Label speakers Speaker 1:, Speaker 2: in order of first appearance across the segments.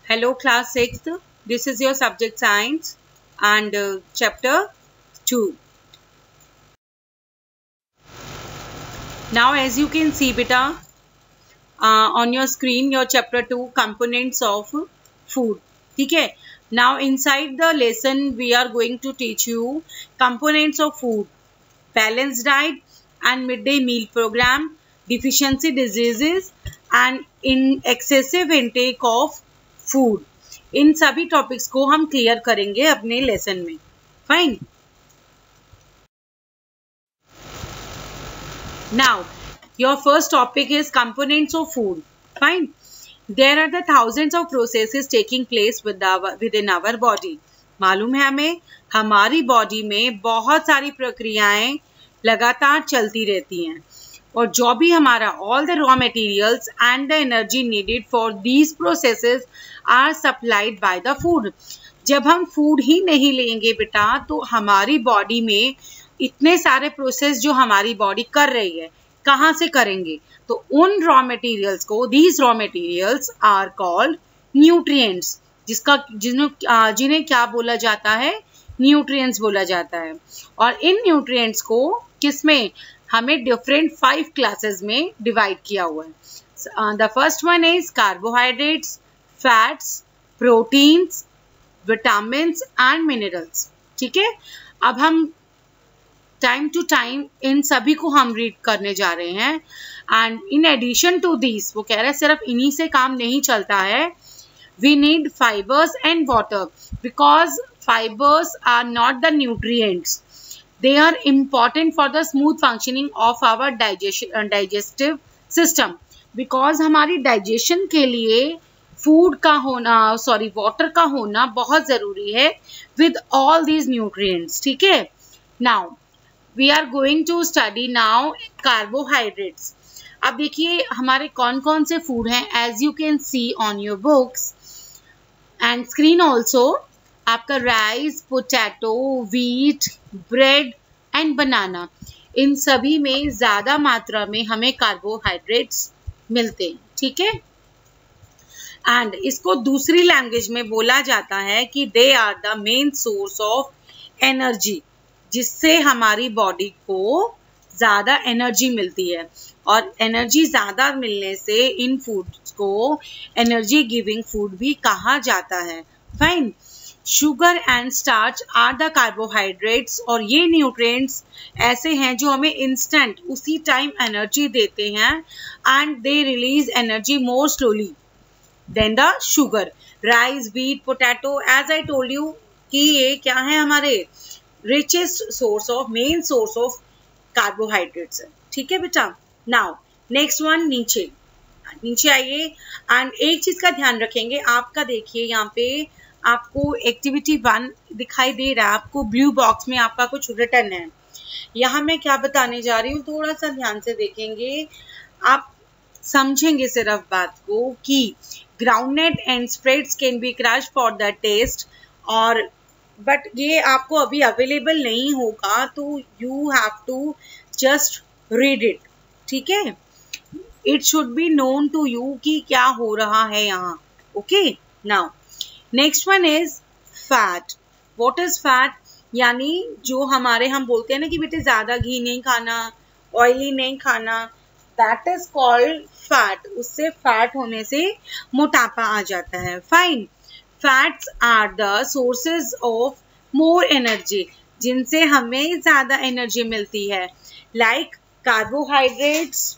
Speaker 1: Hello class 6th, this is your subject science and chapter 2. Now as you can see beta on your screen your chapter 2 components of food. Okay. Now inside the lesson we are going to teach you components of food, balanced diet and midday meal program, deficiency diseases and in excessive intake of food. इन सभी topics को हम clear करेंगे अपने lesson में. Fine. Now your first topic is components of food. Fine. There are the thousands of processes taking place within our body. मालूम है हमें हमारी बॉडी में बहुत सारी प्रक्रियाएं लगातार चलती रहती हैं और जो भी हमारा all the raw materials and the energy needed for these processes are supplied by the food. जब हम फूड ही नहीं लेंगे बेटा तो हमारी बॉडी में इतने सारे प्रोसेस जो हमारी बॉडी कर रही है कहाँ से करेंगे. तो उन रॉ मटेरियल्स को these raw materials are called nutrients, जिन्हें क्या बोला जाता है, न्यूट्रिएंट्स बोला जाता है. और इन न्यूट्रिएंट्स को किसमें हमें डिफरेंट 5 क्लासेस में डिवाइड किया हुआ है. The first one is carbohydrates, fats, proteins, vitamins and minerals. ठीक है. अब हम टाइम टू टाइम इन सभी को हम रीड करने जा रहे हैं. And in addition to this, वो कह रहे हैं सिर्फ इन्हीं से काम नहीं चलता है. We need fibres and water because fibres are not the nutrients. They are important for the smooth functioning of our digestive system. Because हमारी digestion के लिए food का होना, water का होना बहुत ज़रूरी है with all these nutrients. ठीक है. Now we are going to study now carbohydrates. अब देखिए हमारे कौन कौन से food हैं. As you can see on your books and screen also, आपका rice, potato, wheat, bread and banana, इन सभी में ज़्यादा मात्रा में हमें कार्बोहाइड्रेट्स मिलते हैं. ठीक है. एंड इसको दूसरी लैंग्वेज में बोला जाता है कि they are the main source of energy, जिससे हमारी बॉडी को ज़्यादा एनर्जी मिलती है. और एनर्जी ज़्यादा मिलने से इन फूड्स को एनर्जी गिविंग फूड भी कहा जाता है. Fine. Sugar and starch are the carbohydrates, और ये न्यूट्रिएंट्स ऐसे हैं जो हमें इंस्टेंट उसी टाइम एनर्जी देते हैं and they release energy more slowly than the sugar. Rice, wheat, potato, as I told you कि ये क्या है, हमारे richest source of, main source of carbohydrates है. ठीक है बेटा. नाउ नेक्स्ट वन, नीचे आइए. एंड एक चीज का ध्यान रखेंगे, आपका देखिए यहाँ पे आपको एक्टिविटी 1 दिखाई दे रहा है. आपको ब्लू बॉक्स में आपका कुछ रिटर्न है. यहाँ मैं क्या बताने जा रही हूँ, थोड़ा सा ध्यान से देखेंगे, आप समझेंगे सिर्फ बात को कि groundnut and spreads can be crushed for the test, और बट ये आपको अभी अवेलेबल नहीं होगा तो you have to just read it. ठीक है. It should be known to you कि क्या हो रहा है यहाँ. Okay. Now next one is fat. What is fat? यानी जो हमारे, हम बोलते हैं ना कि बेटे ज़्यादा घी नहीं खाना, ऑयली नहीं खाना, दैट इज कॉल्ड फैट. उससे फैट होने से मोटापा आ जाता है. Fine. Fats are the sources of more energy, जिनसे हमें ज़्यादा एनर्जी मिलती है. Like carbohydrates,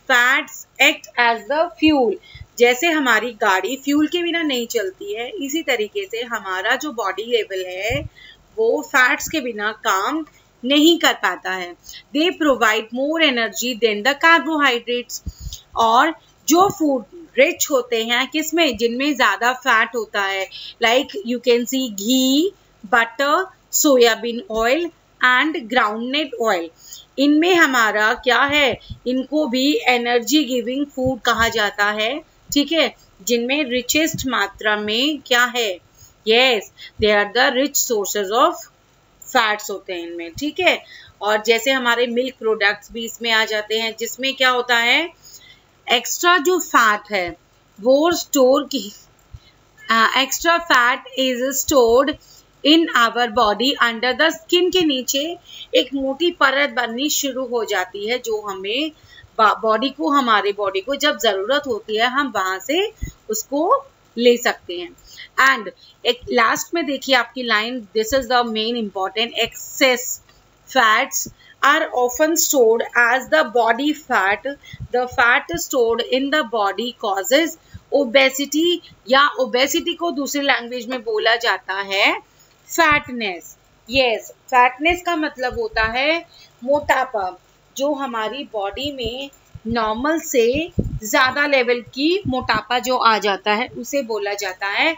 Speaker 1: fats act as the fuel. जैसे हमारी गाड़ी फ्यूल के बिना नहीं चलती है, इसी तरीके से हमारा जो बॉडी लेवल है वो फैट्स के बिना काम नहीं कर पाता है. They provide more energy than the carbohydrates. और जो फूड रिच होते हैं किसमें, जिनमें ज़्यादा फैट होता है, like you can C ghee, butter, soybean oil and groundnut oil, इनमें हमारा क्या है, इनको भी एनर्जी गिविंग फूड कहा जाता है. ठीक है. जिनमें रिचेस्ट मात्रा में क्या है, yes, they are the rich sources of fats होते हैं इनमें. ठीक है. और जैसे हमारे मिल्क प्रोडक्ट्स भी इसमें आ जाते हैं, जिसमें क्या होता है, एक्स्ट्रा जो फैट है वो स्टोर की extra fat is stored in our body under the skin के नीचे एक मोटी परत बननी शुरू हो जाती है जो हमें हमारे बॉडी को जब जरूरत होती है हम वहां से उसको ले सकते हैं। एंड एक लास्ट में देखिए आपकी line, this is the main important, excess fats are often stored as the body fat. The fat stored in the body causes obesity, या obesity को दूसरी लैंग्वेज में बोला जाता है fatness. Yes, fatness का मतलब होता है मोटापा, जो हमारी बॉडी में नॉर्मल से ज्यादा लेवल की मोटापा जो आ जाता है उसे बोला जाता है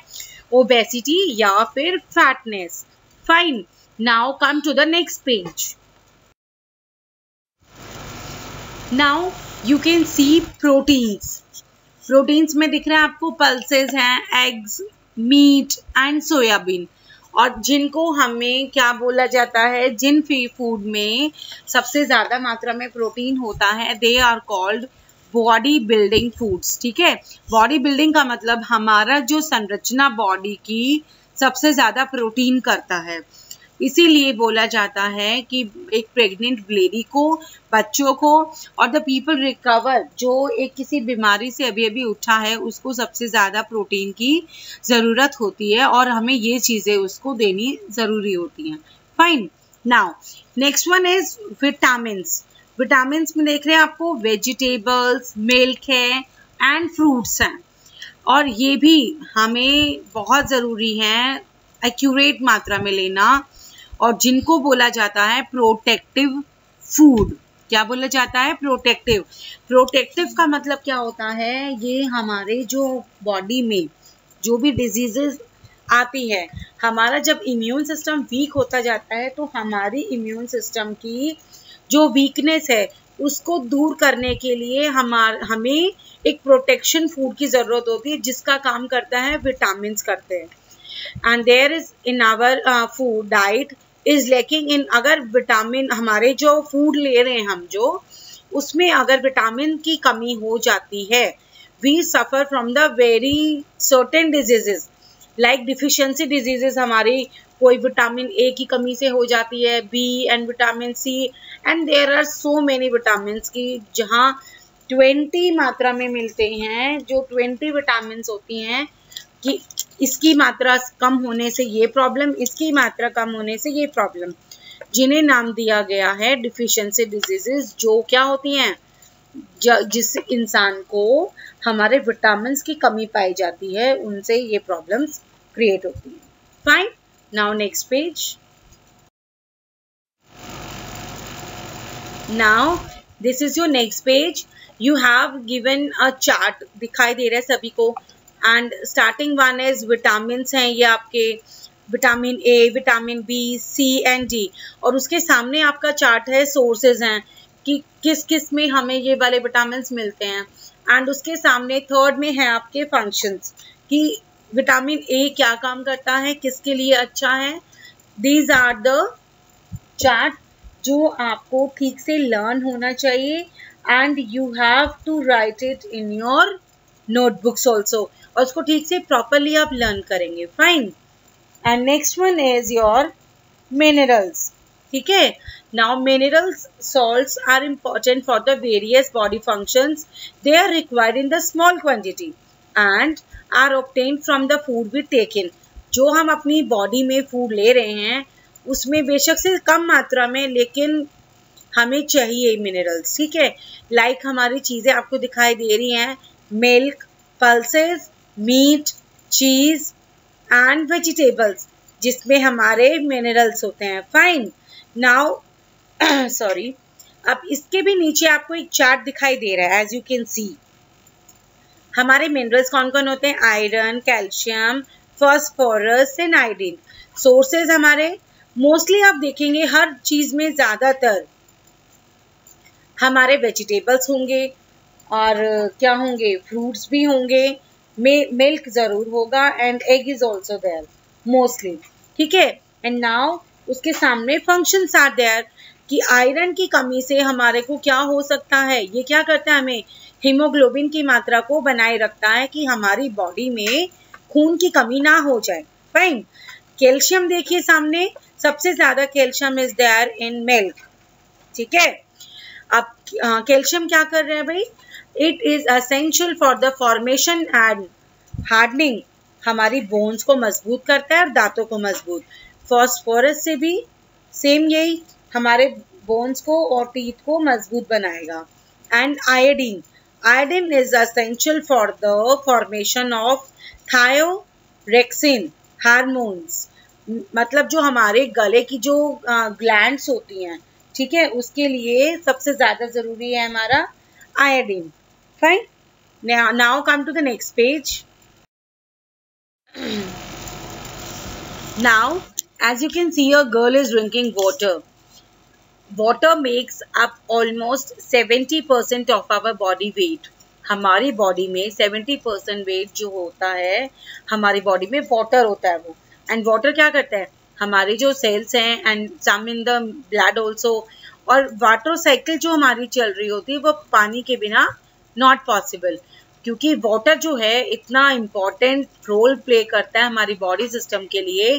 Speaker 1: obesity या फिर fatness. Fine. Now come to the next page. Now you can see proteins. Proteins में दिख रहा है आपको पल्सेस हैं, एग्स, मीट एंड सोयाबीन, और जिनको हमें क्या बोला जाता है, जिन फूड में सबसे ज्यादा मात्रा में प्रोटीन होता है they are called body building foods. ठीक है, बॉडी बिल्डिंग का मतलब हमारा जो संरचना बॉडी की सबसे ज्यादा प्रोटीन करता है, इसीलिए बोला जाता है कि एक प्रेग्नेंट लेडी को, बच्चों को और द पीपल रिकवर जो एक किसी बीमारी से अभी अभी उठा है उसको सबसे ज़्यादा प्रोटीन की ज़रूरत होती है और हमें ये चीज़ें उसको देनी ज़रूरी होती हैं। Fine. Now next one is vitamins. Vitamins में देख रहे हैं आपको वेजिटेबल्स, मिल्क है एंड फ्रूट्स हैं, और ये भी हमें बहुत ज़रूरी है एक्यूरेट मात्रा में लेना, और जिनको बोला जाता है प्रोटेक्टिव फूड। क्या बोला जाता है? प्रोटेक्टिव। प्रोटेक्टिव का मतलब क्या होता है, ये हमारे जो बॉडी में जो भी डिजीजेस आती है, हमारा जब इम्यून सिस्टम वीक होता जाता है तो हमारी इम्यून सिस्टम की जो वीकनेस है उसको दूर करने के लिए हमें एक प्रोटेक्शन फूड की ज़रूरत होती है, जिसका काम करता है विटामिन्स करते हैं। And there is in our food diet is lacking in, अगर विटामिन हमारे जो फूड ले रहे हैं हम जो, उसमें अगर विटामिन की कमी हो जाती है, we suffer from the very certain diseases like deficiency diseases, हमारी कोई विटामिन ए की कमी से हो जाती है, B and vitamin C, and there are so many vitamin की जहाँ 20 मात्रा में मिलते हैं, जो 20 विटामिन होती हैं कि इसकी मात्रा कम होने से ये प्रॉब्लम, इसकी मात्रा कम होने से ये प्रॉब्लम, जिन्हें नाम दिया गया है डिफिशियंसी डिजीजेस, जो क्या होती हैं, जिस इंसान को हमारे विटामिन्स की कमी पाई जाती है उनसे ये प्रॉब्लम्स क्रिएट होती हैं। Fine. Now next page. Now this is your next page. You have given a chart, दिखाई दे रहा है सभी को, and starting one is vitamins हैं, ये आपके vitamin A, vitamin B, C and D, और उसके सामने आपका चार्ट है सोर्सेज हैं कि किस किस में हमें ये वाले विटामिन्स मिलते हैं, एंड उसके सामने थर्ड में है आपके फंक्शंस कि विटामिन ए क्या काम करता है, किसके लिए अच्छा है। दीज आर द चार्ट जो आपको ठीक से लर्न होना चाहिए, and you have to write it in your notebooks also, और उसको ठीक से प्रॉपरली आप लर्न करेंगे। Fine. And next one is your minerals. ठीक है, now minerals salts are important for the various body functions, they are required in the small quantity and are obtained from the food we take in. जो हम अपनी body में food ले रहे हैं उसमें बेशक से कम मात्रा में, लेकिन हमें चाहिए मिनरल्स। ठीक है, लाइक हमारी चीज़ें आपको दिखाई दे रही हैं, मिल्क, पल्सेस, मीट, चीज एंड वेजिटेबल्स, जिसमें हमारे मिनरल्स होते हैं। फाइन। नाउ सॉरी, अब इसके भी नीचे आपको एक चार्ट दिखाई दे रहा है, एज यू कैन सी हमारे मिनरल्स कौन कौन होते हैं, iron, calcium, phosphorus and iodine. Sources हमारे मोस्टली आप देखेंगे हर चीज में ज्यादातर हमारे वेजिटेबल्स होंगे, और क्या होंगे, फ्रूट्स भी होंगे, मिल्क जरूर होगा, and egg is also there mostly. ठीक है, एंड नाउ उसके सामने फंक्शंस आर देयर कि आयरन की कमी से हमारे को क्या हो सकता है, ये क्या करता है, हमें हीमोग्लोबिन की मात्रा को बनाए रखता है कि हमारी बॉडी में खून की कमी ना हो जाए। फाइन। कैल्शियम देखिए सामने, सबसे ज्यादा calcium is there in milk. ठीक है, अब कैल्शियम क्या कर रहे हैं भाई, it is essential for the formation and hardening, हमारी बोन्स को मजबूत करता है और दांतों को मजबूत। फॉस्फोरस से भी सेम यही, हमारे बोन्स को और टीथ को मजबूत बनाएगा। And iodine, iodine is essential for the formation of thyroxine hormones, मतलब जो हमारे गले की जो ग्लैंड्स होती हैं, ठीक है, उसके लिए सबसे ज्यादा जरूरी है हमारा iodine. Fine. Now come to the next page. Now, as you can see, a girl is drinking water. Water makes up almost 70% of our body weight. हमारी बॉडी में 70% वेट जो होता है, हमारी बॉडी में वाटर होता है वो। एंड वाटर क्या करता है, हमारे जो सेल्स हैं and some in the blood also, और वाटर साइकिल जो हमारी चल रही होती है वो पानी के बिना नॉट पॉसिबल, क्योंकि वाटर जो है इतना इम्पॉर्टेंट रोल प्ले करता है हमारी बॉडी सिस्टम के लिए,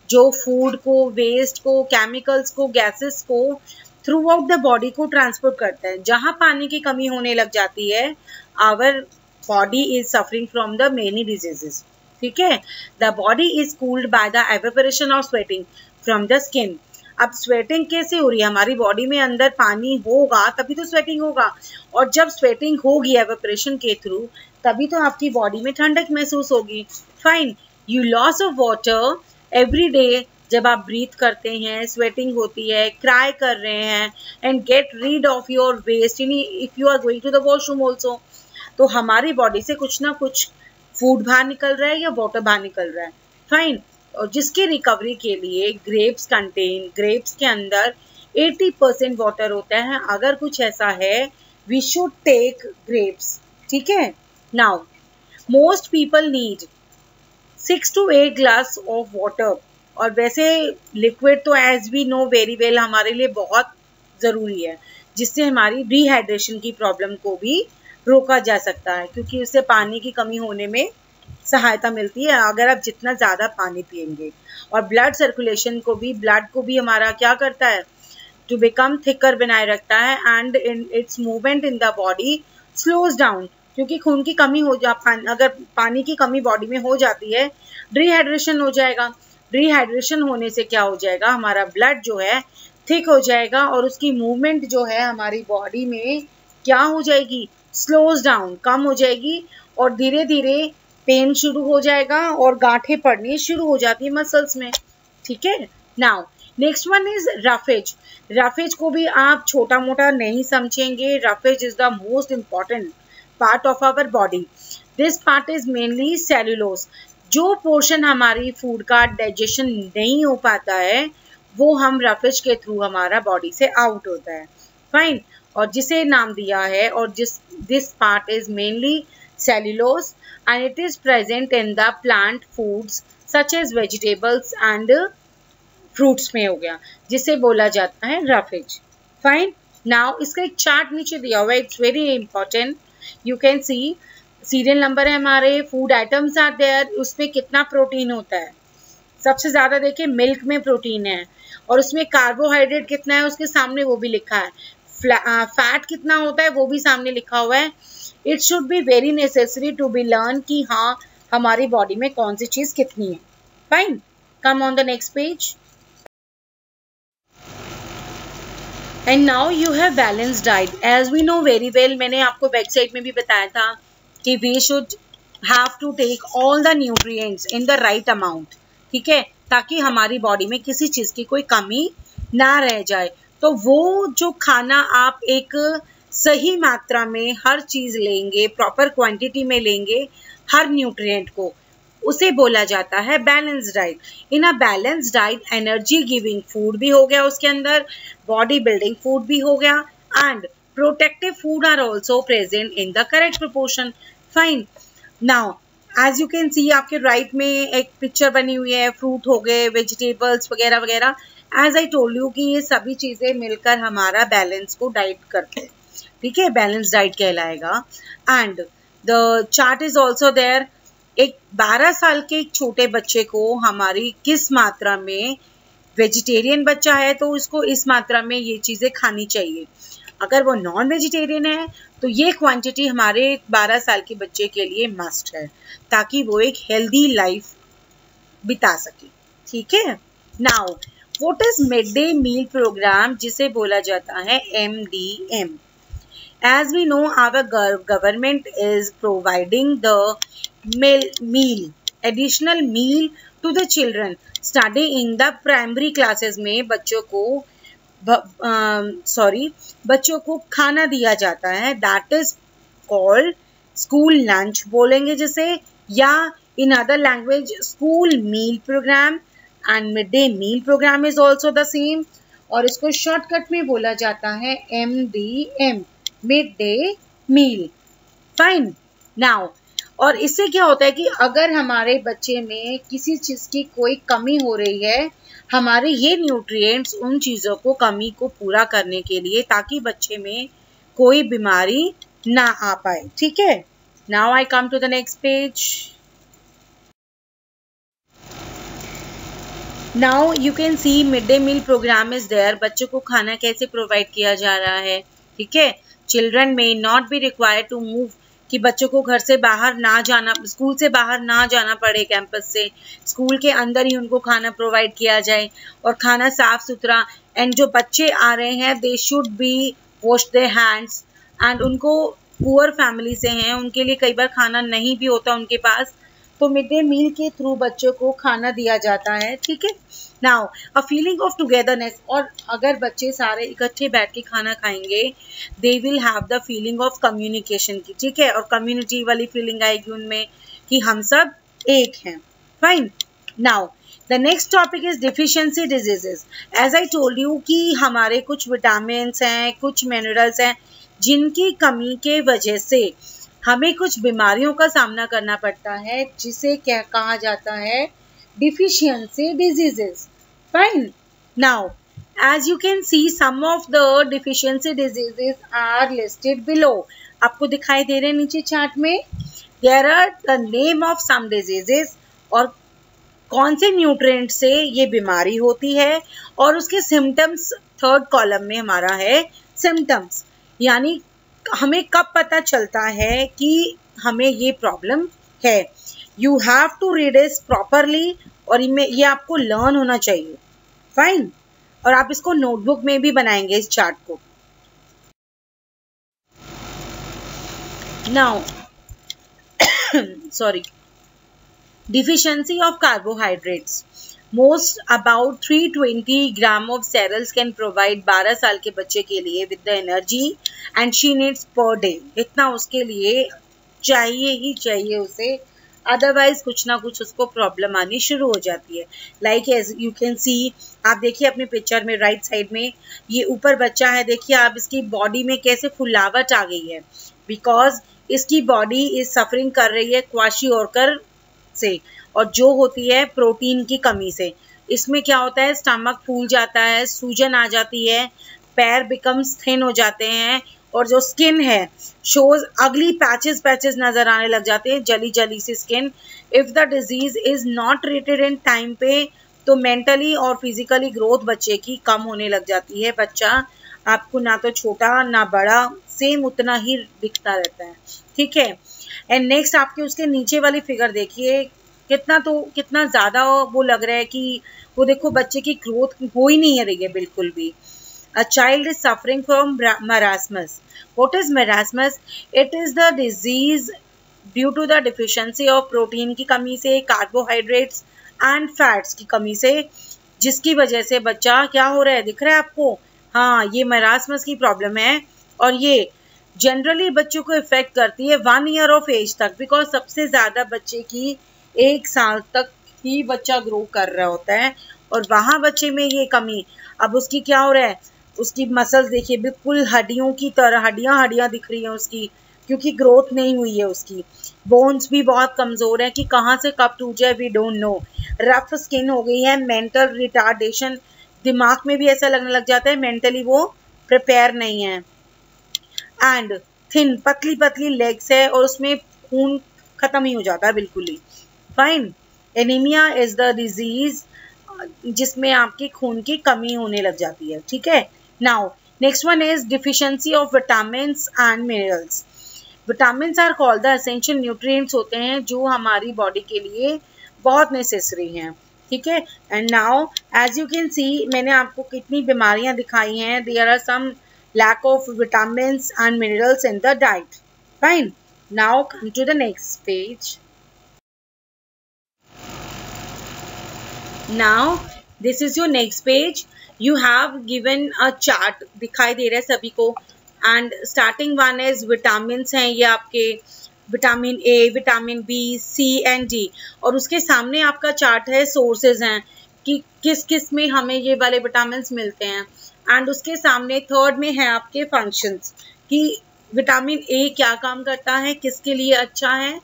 Speaker 1: जो फूड को, वेस्ट को, केमिकल्स को, गैसेस को थ्रू आउट द बॉडी को ट्रांसपोर्ट करता है। जहां पानी की कमी होने लग जाती है, our body is suffering from the many diseases. ठीक है, the body is cooled by the evaporation of sweating from the skin. अब स्वेटिंग कैसे हो रही है, हमारी बॉडी में अंदर पानी होगा तभी तो स्वेटिंग होगा, और जब स्वेटिंग होगी एवेपोरेशन के थ्रू, तभी तो आपकी बॉडी में ठंडक महसूस होगी। Fine. You loss of water every day, जब आप ब्रीथ करते हैं, स्वेटिंग होती है, क्राई कर रहे हैं, and get rid of your waste if you are going to the washroom also, तो हमारी बॉडी से कुछ ना कुछ फूड बाहर निकल रहा है या वाटर बाहर निकल रहा है। फाइन। और जिसकी रिकवरी के लिए ग्रेप्स कंटेन, ग्रेप्स के अंदर 80% वाटर होता है। अगर कुछ ऐसा है, वी शुड टेक ग्रेप्स। ठीक है। Now most people need 6 to 8 glass of water, और वैसे लिक्विड तो as we know very well हमारे लिए बहुत ज़रूरी है, जिससे हमारी डिहाइड्रेशन की प्रॉब्लम को भी रोका जा सकता है, क्योंकि उससे पानी की कमी होने में सहायता मिलती है अगर आप जितना ज़्यादा पानी पिएंगे। और ब्लड सर्कुलेशन को भी, ब्लड को भी हमारा क्या करता है, टू बिकम थिकर बनाए रखता है, and in its movement in the body slows down, क्योंकि खून की कमी हो अगर पानी की कमी बॉडी में हो जाती है, डिहाइड्रेशन हो जाएगा। डिहाइड्रेशन होने से क्या हो जाएगा, हमारा ब्लड जो है थिक हो जाएगा, और उसकी मूवमेंट जो है हमारी बॉडी में क्या हो जाएगी, स्लोज डाउन, कम हो जाएगी, और धीरे धीरे पेन शुरू हो जाएगा और गांठें पड़नी शुरू हो जाती है मसल्स में। ठीक है। Now next one is roughage. Roughage को भी आप छोटा मोटा नहीं समझेंगे। Roughage is the most important part of our body. This part is mainly cellulose. जो पोर्शन हमारी फूड का डाइजेशन नहीं हो पाता है, वो हम रफेज के थ्रू हमारा बॉडी से आउट होता है। फाइन। और जिसे नाम दिया है, और this part is mainly cellulose and it is present in the plant foods such as vegetables and fruits में हो गया, जिसे बोला जाता है रफेज। फाइन। नाउ इसका एक चार्ट नीचे दिया हुआ है, it's very important. You can C serial number है हमारे, फूड आइटम्स आर देयर, उसमें कितना प्रोटीन होता है। सबसे ज्यादा देखिए मिल्क में प्रोटीन है, और उसमें कार्बोहाइड्रेट कितना है उसके सामने वो भी लिखा है, फैट कितना होता है वो भी सामने लिखा हुआ है। It should be very necessary to be learn कि हाँ हमारी बॉडी में कौन सी चीज कितनी है। Fine. Come on the next page. And now you have balance diet. As we know very well, मैंने आपको वेबसाइट में भी बताया था कि we should have to take all the nutrients in the right amount. ठीक है, ताकि हमारी बॉडी में किसी चीज की कोई कमी ना रह जाए। तो वो जो खाना आप एक सही मात्रा में हर चीज लेंगे, प्रॉपर क्वांटिटी में लेंगे हर न्यूट्रिएंट को, उसे बोला जाता है balance diet. In a balance diet energy giving food भी हो गया उसके अंदर, बॉडी बिल्डिंग फूड भी हो गया, and protective food are also present in the correct proportion. Fine. Now as you can see आपके राइट में एक पिक्चर बनी हुई है, फ्रूट हो गए, वेजिटेबल्स वगैरह वगैरह। एज आई टोल्ड यू कि ये सभी चीजें मिलकर हमारा बैलेंस को डाइट करते हैं। ठीक है, बैलेंस डाइट कहलाएगा। And the chart is also there. एक 12 साल के एक छोटे बच्चे को हमारी किस मात्रा में, वेजिटेरियन बच्चा है तो उसको इस मात्रा में ये चीज़ें खानी चाहिए। अगर वो नॉन वेजिटेरियन है तो ये क्वांटिटी हमारे 12 साल के बच्चे के लिए मस्ट है, ताकि वो एक हेल्दी लाइफ बिता सके। ठीक है। Now what is mid day meal program, जिसे बोला जाता है MDM। As we know, our government is providing the additional meal to the children studying in the primary classes में बच्चों को खाना दिया जाता है। That is called school lunch बोलेंगे जिसे, या in other language school meal program, and midday meal program is also the same, और इसको शॉर्टकट में बोला जाता है MDM, mid day meal. Fine. Now, और इससे क्या होता है कि अगर हमारे बच्चे में किसी चीज़ की कोई कमी हो रही है, हमारे ये न्यूट्रिएंट्स उन चीज़ों को, कमी को पूरा करने के लिए, ताकि बच्चे में कोई बीमारी ना आ पाए। ठीक है। Now I come to the next page. Now you can see mid day meal program is there. बच्चों को खाना कैसे प्रोवाइड किया जा रहा है। ठीक है। चिल्ड्रन में not be required to move, कि बच्चों को घर से बाहर ना जाना, स्कूल से बाहर ना जाना पड़े कैंपस से, स्कूल के अंदर ही उनको खाना प्रोवाइड किया जाए, और खाना साफ सुथरा। एंड जो बच्चे आ रहे हैं they should be wash their hands, and उनको पुअर फैमिली से हैं, उनके लिए कई बार खाना नहीं भी होता उनके पास, तो मिड डे मील के थ्रू बच्चों को खाना दिया जाता है। ठीक है। Now a feeling of togetherness, और अगर बच्चे सारे इकट्ठे बैठ के खाना खाएंगे, they will have the feeling of communication की। ठीक है। और कम्युनिटी वाली फीलिंग आएगी उनमें कि हम सब एक हैं। Fine. Now the next topic is deficiency diseases. As I told you कि हमारे कुछ विटामिन हैं, कुछ मिनरल्स हैं, जिनकी कमी के वजह से हमें कुछ बीमारियों का सामना करना पड़ता है, जिसे क्या कहा जाता है, deficiency diseases. Fine. Now as you can see some of the deficiency diseases are listed below। आपको दिखाई दे रहे हैं नीचे चार्ट में। there are the name of some diseases, और कौन से न्यूट्रिएंट से ये बीमारी होती है, और उसके सिम्टम्स थर्ड कॉलम में हमारा है सिम्टम्स, यानी हमें कब पता चलता है कि हमें ये प्रॉब्लम है। You have to read it properly, और ये आपको लर्न होना चाहिए। फाइन। और आप इसको नोटबुक में भी बनाएंगे इस चार्ट को। Now sorry, deficiency of carbohydrates, most about 320 gram of cereals can provide 12 साल के बच्चे के लिए with the energy and she needs per day। इतना उसके लिए चाहिए ही चाहिए उसे, अदरवाइज कुछ ना कुछ उसको प्रॉब्लम आनी शुरू हो जाती है। Like as you can see, आप देखिए अपने पिक्चर में राइट साइड में, ये ऊपर बच्चा है, देखिए आप इसकी बॉडी में कैसे फुलावट आ गई है, बिकॉज इसकी बॉडी इज सफरिंग कर रही है क्वाशियोर्कर से, और जो होती है प्रोटीन की कमी से। इसमें क्या होता है, स्टमक फूल जाता है, सूजन आ जाती है, पैर बिकम्स थिन हो जाते हैं, और जो स्किन है शोज अगली पैचेस नजर आने लग जाते हैं, जली जली सी skin. If the disease is not treated in time पे, तो मेंटली और फिजिकली ग्रोथ बच्चे की कम होने लग जाती है। बच्चा आपको ना तो छोटा ना बड़ा, सेम उतना ही दिखता रहता है। ठीक है। एंड नेक्स्ट आपके उसके नीचे वाली फिगर देखिए, कितना ज़्यादा वो लग रहा है कि वो देखो बच्चे की ग्रोथ हो ही नहीं रही है बिल्कुल भी। A child is suffering from marasmus. What is marasmus? It is the disease due to the deficiency of protein की कमी से, carbohydrates and fats की कमी से, जिसकी वजह से बच्चा क्या हो रहा है, दिख रहा है आपको? हाँ, ये marasmus की प्रॉब्लम है, और ये जनरली बच्चों को इफेक्ट करती है 1 year ऑफ एज तक, बिकॉज सबसे ज़्यादा बच्चे की 1 साल तक ही बच्चा ग्रो कर रहा होता है, और वहाँ बच्चे में ये कमी, अब उसकी क्या हो रहा है, उसकी मसल्स देखिए बिल्कुल हड्डियों की तरह, हड्डियां दिख रही हैं उसकी, क्योंकि ग्रोथ नहीं हुई है उसकी। बोन्स भी बहुत कमज़ोर है कि कहाँ से कब टूट जाए we don't know. Rough skin हो गई है, मेंटल रिटार्डेशन, दिमाग में भी ऐसा लगने लग जाता है मेंटली वो प्रिपेयर नहीं है। एंड थिन, पतली पतली लेग्स है, और उसमें खून खत्म ही हो जाता है बिल्कुल ही। Fine. Anaemia is the disease जिसमें आपके खून की कमी होने लग जाती है, ठीक है। Now next one is deficiency of vitamins and minerals. Vitamins are called the essential nutrients होते हैं जो हमारी बॉडी के लिए बहुत नेसेसरी हैं, ठीक है। And now as you can see मैंने आपको कितनी बीमारियां दिखाई हैं। There are some lack of vitamins and minerals in the diet. Fine. Now come to the next page. Now this is your next page. You have given a chart, दिखाई दे रहा है सभी को। And starting one is vitamins हैं ये आपके, vitamin A, vitamin B, C and D. और उसके सामने आपका चार्ट है, सोर्सेज हैं कि किस किस में हमें ये वाले विटामिन्स मिलते हैं। एंड उसके सामने थर्ड में है आपके फंक्शंस कि विटामिन ए क्या काम करता है, किसके लिए अच्छा है।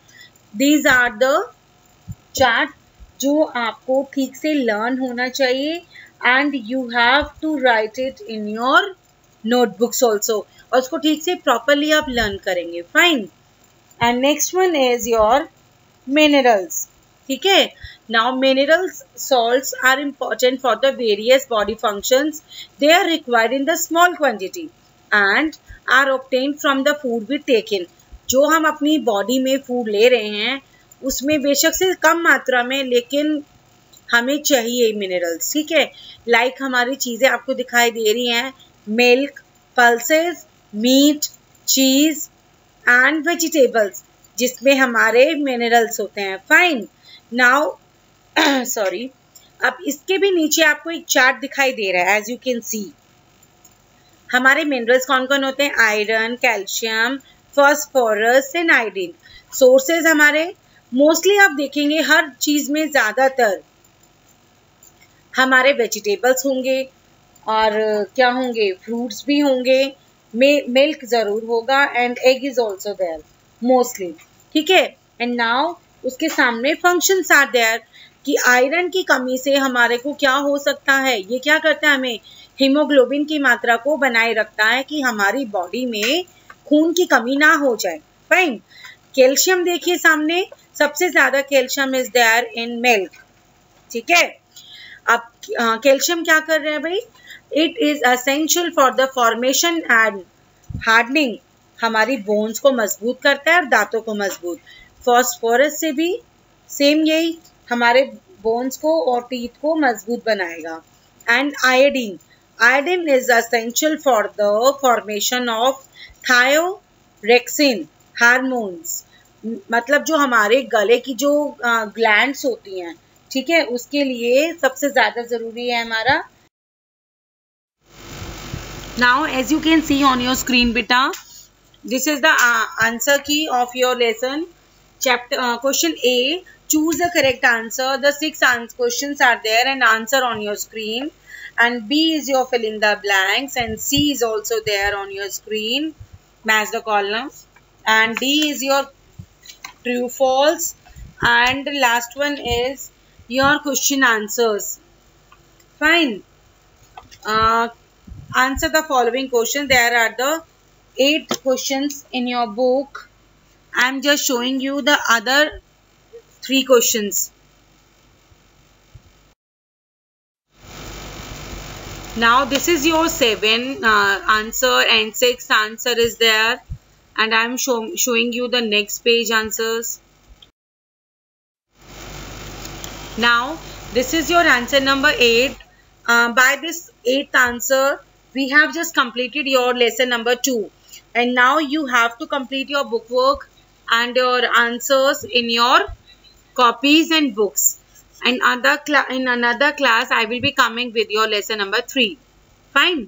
Speaker 1: दीज आर द चार्ट जो आपको ठीक से लर्न होना चाहिए and you have to write it in your notebooks also, और उसको ठीक से प्रॉपरली आप लर्न करेंगे। Fine. And next one is your minerals, ठीक है। Now minerals salts are important for the various body functions. They are required in the small quantity and are obtained from the food we take in. जो हम अपनी body में food ले रहे हैं उसमें बेशक से कम मात्रा में, लेकिन हमें चाहिए मिनरल्स, ठीक है। लाइक हमारी चीज़ें आपको दिखाई दे रही हैं, milk, pulses, meat, cheese and vegetables, जिसमें हमारे मिनरल्स होते हैं। फाइन। नाउ सॉरी, अब इसके भी नीचे आपको एक चार्ट दिखाई दे रहा है। एज यू कैन सी हमारे मिनरल्स कौन कौन होते हैं, iron, calcium, phosphorus and iodine. Sources हमारे मोस्टली आप देखेंगे हर चीज में ज्यादातर हमारे वेजिटेबल्स होंगे और क्या होंगे, फ्रूट्स भी होंगे, मिल्क जरूर होगा and egg is also there mostly, ठीक है। एंड नाउ उसके सामने फंक्शंस आर देयर कि आयरन की कमी से हमारे को क्या हो सकता है, ये क्या करता है, हमें हीमोग्लोबिन की मात्रा को बनाए रखता है कि हमारी बॉडी में खून की कमी ना हो जाए। फाइन। कैल्शियम देखिए सामने, सबसे ज्यादा calcium is there in milk, ठीक है। अब कैल्शियम क्या कर रहे हैं भाई, it is essential for the formation and hardening, हमारी बोन्स को मजबूत करता है और दांतों को मजबूत। फॉस्फोरस से भी सेम यही, हमारे बोन्स को और टीथ को मजबूत बनाएगा। And iodine, iodine is essential for the formation of thyroxine hormones, मतलब जो हमारे गले की जो ग्लैंड्स होती हैं, ठीक है, उसके लिए सबसे ज्यादा जरूरी है हमारा। Now as you can see on your screen बेटा, this is the answer key of your lesson chapter question A. Choose the correct answer. The 6 questions are there and answer on your screen, and B is your fill in the blanks and C is also there on your screen, match the columns, and D is your true false, and last one is your question answers. Fine. Answer the following question. There are the 8 questions in your book. I am just showing you the other 3 questions. Now this is your 7 answer and 6 answer is there, and I am showing you the next page answers. Now this is your answer number 8. By this 8th answer we have just completed your lesson number 2, and now you have to complete your book work and your answers in your copies and books. And in another class I will be coming with your lesson number 3. Fine.